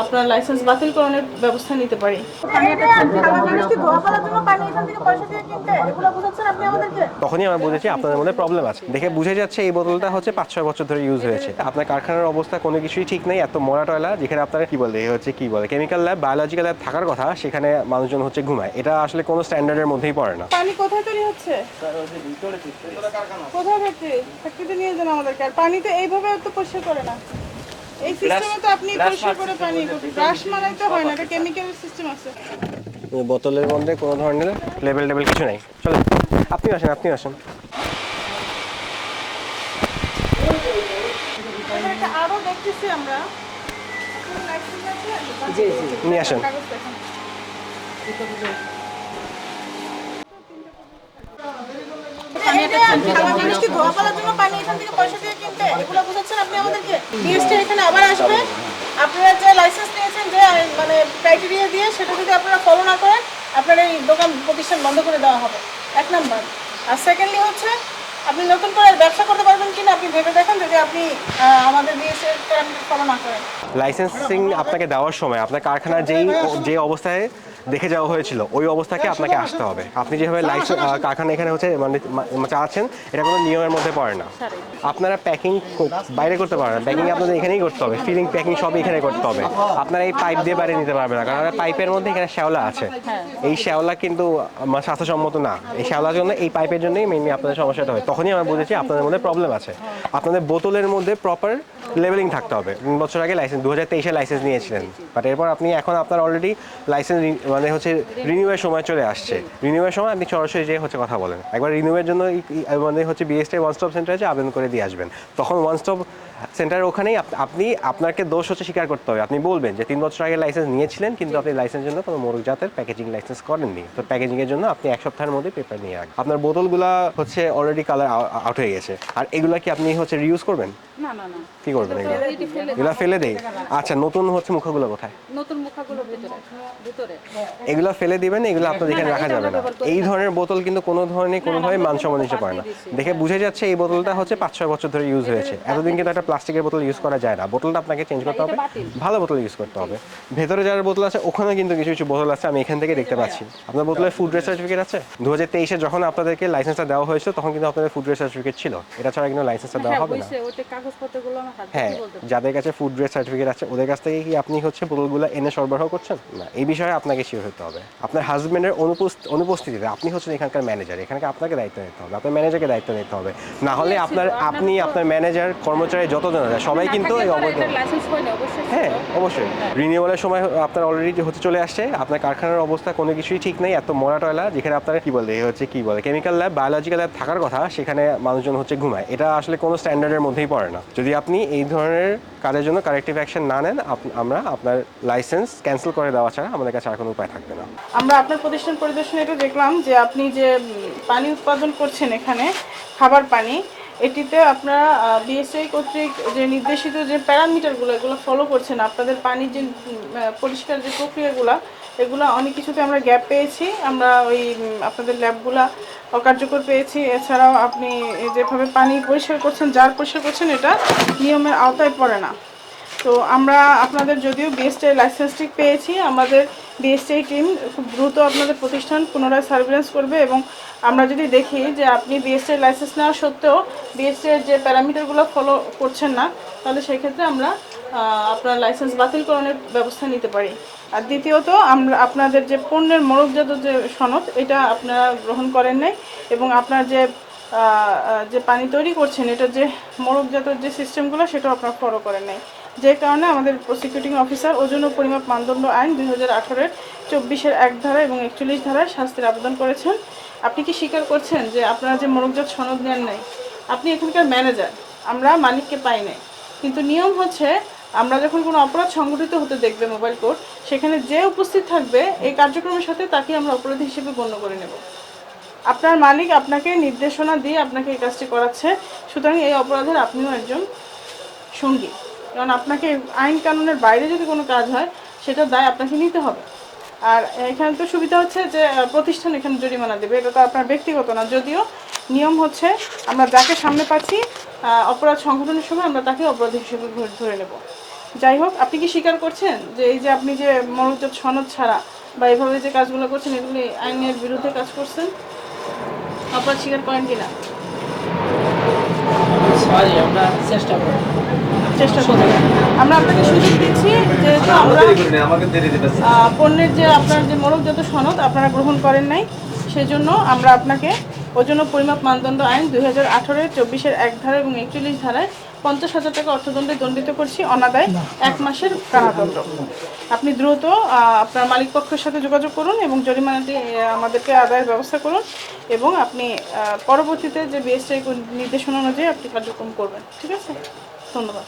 আপনার লাইসেন্স বাতিল করানোর ব্যবস্থা নিতে পারি। তখনই আমরা বুঝেছি আপনাদের মধ্যে প্রবলেম আছে। দেখে বুঝে যাচ্ছে এই বোতলটা হচ্ছে 5-6 বছর ধরে ইউজ হয়েছে। আপনার কারখানার অবস্থা কোনো কিছুই ঠিক নেই, এত মরা টয়লা, যেখানে আপনার কি বলে কেমিক্যাল ল্যাব, বায়োলজিক্যাল ল্যাব থাকার কথা, সেখানে মানুষজন হচ্ছে ঘুমায়। এটা আসলে কোনো স্ট্যান্ডার্ডের মধ্যেই পড়ে না। পানি কোথায় তৈরি হচ্ছে? কোথায় ফ্যাক্টরিতে নিয়ে যান আমাদেরকে। আর পানি তো এইভাবে তো পরিষ্কার করে না। এই সিস্টেমে তো আপনি পরিষ্কার করে পানি ব্রাশ মারাই তো হয় না, এটা কেমিক্যাল সিস্টেম আছে। বোতলের মধ্যে কোনো ধরনের লেবেল কিছু নেই। চলেন, আপনি আসেন। আরো দেখতেছি আমরা। নিয়ে আসেন। আপনারা যে লাইসেন্স নিয়েছেন, যে মানে ক্রাইটেরিয়া দিয়ে, সেটা যদি আপনারা ফলো না করেন, আপনার এই দোকান প্রতিষ্ঠান বন্ধ করে দেওয়া হবে, 1 নাম্বার। আর সেকেন্ডলি হচ্ছে, আপনি নতুন করে ব্যবসা করতে পারবেন কিনা আপনি ভেবে দেখেন, যদি আপনি আমাদের বিএসএর প্যারামিটার ফলো না করেন। লাইসেন্সিং আপনাকে দেওয়ার সময় আপনার কারখানার যে অবস্থায় দেখে যাওয়া হয়েছিল ওই অবস্থাকে আপনাকে আসতে হবে। আপনি যেভাবে কারখানা এখানে হচ্ছে চালাচ্ছেন, এটা কোনো নিয়মের মধ্যে পড়ে না। আপনারা প্যাকিং বাইরে করতে পারেন না, প্যাকিং আপনাদের এখানেই করতে হবে, ফিলিং প্যাকিং সব এখানে করতে হবে। আপনারা এই পাইপ দিয়ে বাইরে নিতে পারবেন না, কারণ পাইপের মধ্যে এখানে শ্যাওলা আছে। এই শ্যাওলা কিন্তু স্বাস্থ্যসম্মত না। এই শ্যাওলার জন্য, এই পাইপের জন্যই মেইনলি আপনাদের সমস্যাটা হয়। তখনই আমরা বুঝেছি আপনাদের মধ্যে প্রবলেম আছে। আপনাদের বোতলের মধ্যে প্রপার লেবেলিং থাকতে হবে। 3 বছর আগে লাইসেন্স, 2023-এ লাইসেন্স নিয়েছিলেন, বাট এরপর এখন আপনার অলরেডি লাইসেন্স মানে হচ্ছে রিনিউয়ের সময় চলে আসছে। রিনিউয়ের সময় আপনি সরাসরি যে হচ্ছে কথা বলেন, একবার রিনিউয়ের জন্য মানে হচ্ছে বিএসটি ওয়ান স্টপ সেন্টারে যে আবেদন করে দিয়ে আসবেন। তখন ওয়ান স্টপ সেন্টারের ওখানেই আপনাকে দোষ হচ্ছে স্বীকার করতে হবে। আপনি বলবেন যে 3 বছর আগে লাইসেন্স নিয়েছিলেন, কিন্তু আপনি লাইসেন্সের জন্য কোনো মোড়কজাতের প্যাকেজিং লাইসেন্স করেননি। তো প্যাকেজিংয়ের জন্য আপনি 1 সপ্তাহের মধ্যে পেপার নিয়ে রাখবেন। আপনার বোতলগুলা হচ্ছে অলরেডি কালার আউট হয়ে গেছে। আর এগুলা কি আপনি হচ্ছে রিউজ করবেন? না না না, কি করবেন এগুলা? ফেলে দেই। আচ্ছা, নতুন হচ্ছে মুখাগুলো কোথায়? নতুন মুখাগুলো ভিতরে এগুলা ফেলে দিবেন, এগুলো আপনাদের এখানে রাখা যাবে না। এই ধরনের বোতল কিন্তু কোনোভাবে মানসম্মত হিসেবে পড়ে না। দেখে বুঝে যাচ্ছে এই বোতলটা হচ্ছে 5-6 বছর ধরে ইউজ হয়েছে। এতদিন কিন্তু একটা প্লাস্টিকের বোতল ইউজ করা যায় না। বোতলটা আপনাকে চেঞ্জ করতে হবে, ভালো বোতল ইউজ করতে হবে। ভেতরে যারা বোতল আছে ওখানে কিন্তু কিছু বোতল আছে, আমি এখান থেকে দেখতে পাচ্ছি। আপনার বোতলে ফুড গ্রেড সার্টিফিকেট আছে? 2023-এ যখন আপনাদেরকে লাইসেন্সটা দেওয়া হয়েছিল, তখন কিন্তু আপনাদের ফুড গ্রেড সার্টিফিকেট ছিল। এটা ছাড়া কিন্তু লাইসেন্সটা দেওয়া হবে না। হ্যাঁ, যাদের কাছে ফুড গ্রেড সার্টিফিকেট আছে ওদের কাছ থেকে কি আপনি হচ্ছে বোতলগুলো এনে সরবরাহ করছেন না? এই বিষয়ে আপনাকে শিওর হতে হবে। আপনার হাজবেন্ডের অনুপস্থিতিতে আপনি হচ্ছেন এখানকার ম্যানেজার, এখানে আপনাকে দায়িত্ব নিতে হবে, আপনার ম্যানেজারকে দায়িত্ব নিতে হবে। না হলে আপনার ম্যানেজার, কর্মচারী যতজন আছে সবাই কিন্তু এই হ্যাঁ, অবশ্যই রিনিউয়ালের সময় আপনার অলরেডি হতে চলে আসছে। আপনার কারখানার অবস্থা কোনো কিছুই ঠিক নেই, এত মরা টয়লা, যেখানে আপনার কি বলে কেমিক্যাল ল্যাব, বায়োলজিক্যাল ল্যাব থাকার কথা, সেখানে মানুষজন হচ্ছে ঘুমায়। এটা আসলে কোনো স্ট্যান্ডার্ডের মধ্যেই পড়ে না। যদি আপনি এই ধরনের কাজের জন্য কারেক্টিভ অ্যাকশন না নেন, আমরা আপনার লাইসেন্স ক্যান্সেল করে দেওয়া ছাড়া আমাদের কাছে আর কোনো উপায় থাকবে না। আমরা আপনার প্রতিষ্ঠান পরিদর্শনে এটা দেখলাম যে আপনি যে পানি উৎপাদন করছেন এখানে, খাবার পানি, এটিতে আপনারা বিএসআই কর্তৃক যে নির্দেশিত যে প্যারামিটারগুলো, এগুলো ফলো করছেন। আপনাদের পানির যে পরিষ্কার যে প্রক্রিয়াগুলো, এগুলো অনেক কিছুতে আমরা গ্যাপ পেয়েছি। আমরা ওই আপনাদের ল্যাবগুলা অকার্যকর পেয়েছি। এছাড়াও আপনি যেভাবে পানি পরিষ্কার করছেন, জার পরিষ্কার করছেন, এটা নিয়মের আওতায় পড়ে না। তো আমরা আপনাদের যদিও বিএসটিআই লাইসেন্সটি পেয়েছি, আমাদের বিএসটিআই টিম খুব দ্রুত আপনাদের প্রতিষ্ঠান পুনরায় সার্ভিলেন্স করবে। এবং আমরা যদি দেখি যে আপনি বিএসটিআই লাইসেন্স নেওয়া সত্ত্বেও বিএসটিআইয়ের যে প্যারামিটারগুলো ফলো করছেন না, তাহলে সেক্ষেত্রে আমরা আপনার লাইসেন্স বাতিল করানোর ব্যবস্থা নিতে পারি। আর দ্বিতীয়ত, আমরা আপনাদের যে পণ্যের মোড়কজাত যে সনদ, এটা আপনারা গ্রহণ করেন নাই। এবং আপনার যে পানি তৈরি করছেন, এটা যে মোড়কজাত যে সিস্টেমগুলো, সেটাও আপনারা ফলো করেন নাই। যে কারণে আমাদের প্রসিকিউটিং অফিসার ওজন ও পরিমাপ মানদণ্ড আইন 2018-এর 24-এর 1 ধারা এবং 41 ধারায় শাস্তির আবেদন করেছেন। আপনি কি স্বীকার করছেন যে আপনারা যে মোড়কজাত সনদ নেন নাই? আপনি এখানকার ম্যানেজার, আমরা মালিককে পাই নাই। কিন্তু নিয়ম হচ্ছে, আমরা যখন কোনো অপরাধ সংঘটিত হতে দেখবে মোবাইল কোর্ট, সেখানে যে উপস্থিত থাকবে এই কার্যক্রমের সাথে, তাকে আমরা অপরাধী হিসেবে গণ্য করে নেব। আপনার মালিক আপনাকে নির্দেশনা দিয়ে আপনাকে এই কাজটি করাচ্ছে, সুতরাং এই অপরাধের আপনিও একজন সঙ্গী। কারণ আপনাকে আইন কানুনের বাইরে যদি কোনো কাজ হয়, সেটার দায় আপনাকে নিতে হবে। আর এখানে তো সুবিধা হচ্ছে যে প্রতিষ্ঠান এখানে জরিমানা দেবে, এটা তো আপনার ব্যক্তিগত না। যদিও নিয়ম হচ্ছে, আমরা যাকে সামনে পাচ্ছি অপরাধ সংঘটনের সময়, আমরা তাকে অপরাধী হিসেবে ধরে নেব। যাই হোক, আপনি কি স্বীকার করছেন যে এই যে আপনি যে মনোযোগ সনদ ছাড়া বা এইভাবে যে কাজগুলো করছেন এগুলি আইনের বিরুদ্ধে কাজ করছেন? অপরাধ স্বীকার করেন কিনা? সরি, আমরা চেষ্টা করি। চেষ্টা করুন। আমরা আপনাকে সুযোগ দিচ্ছি যেহেতু আমরা পণ্যের যে আপনার যে মোড়কজাত সনদ আপনারা গ্রহণ করেন নাই, সেজন্য আমরা আপনাকে ওজন ও পরিমাপ মানদণ্ড আইন 2018-এর 24-এর 1 ধারা এবং 41 ধারায় 50,000 টাকা অর্থদণ্ডে দণ্ডিত করছি, অনাদায় 1 মাসের কারাদণ্ড। আপনি দ্রুত আপনার মালিক পক্ষের সাথে যোগাযোগ করুন এবং জরিমানাটি আমাদেরকে আদায়ের ব্যবস্থা করুন এবং আপনি পরবর্তীতে যে বিএসটিআই নির্দেশনা অনুযায়ী আপনি কার্যক্রম করবেন। ঠিক আছে, ধন্যবাদ।